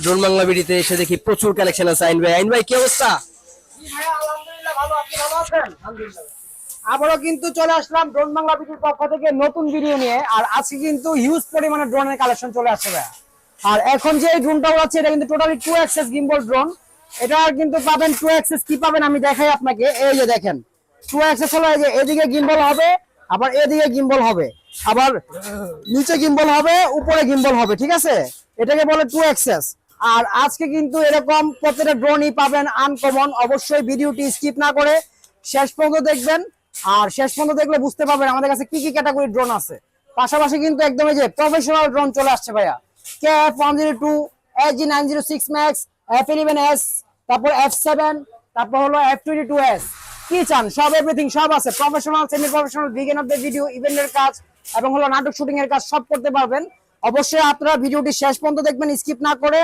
Drone Bangla ভিডিওতে এসে দেখি প্রচুর কালেকশন আছে। আইন ভাই কি অবস্থা? আবারও কিন্তু চলে আসলাম ড্রোন বাংলা ভিডিওর পক্ষ থেকে নতুন ভিডিও নিয়ে। আর আজকে কিন্তু হিউজ পরিমাণে ড্রোনের কালেকশন চলে আসছে ভাইয়া। আর এখন যে ড্রোনটা উড়াচ্ছে এটা কিন্তু টোটালি 2 অ্যাক্সেস গিম্বল ড্রোন। এটা কিন্তু পাবেন 2 অ্যাক্সেস। কি পাবেন আমি দেখাই আপনাকে। এই যে দেখেন 2 অ্যাক্সেস হলো, এই যে এদিকে গিম্বল হবে, আবার এদিকে গিম্বল হবে, আবার নিচে গিম্বল হবে, উপরে গিম্বল হবে, ঠিক আছে? এটাকে বলে 2 অ্যাক্সেস। আর আজকে কিন্তু এরকম প্রত্যেকটা ড্রোনই পাবেন আনকমন। অবশ্যই ভিডিওটি স্কিপ না করে শেষ পর্যন্ত দেখবেন। আর শেষ পর্যন্ত দেখলে বুঝতে পারবেন আমাদের কাছে কি কি ক্যাটাগরি ড্রোন আছে। পাশাপাশি কিন্তু একদম এই যে প্রফেশনাল ড্রোন চলে আসছে ভাইয়া। KF-102, SG-906 ম্যাক্স, F11S, তারপর F7, তারপর হলো F22S। কি চান সব এভরিথিং সব আছে। প্রফেশনাল, সেমি প্রফেশনাল, বিগিনারদের ভিডিও, ইভেন্টের কাজ এবং হলো নাটক শুটিং এর কাজ সব করতে পারবেন। অবশ্যই আপনারা ভিডিওটি শেষ পর্যন্ত দেখবেন স্কিপ না করে।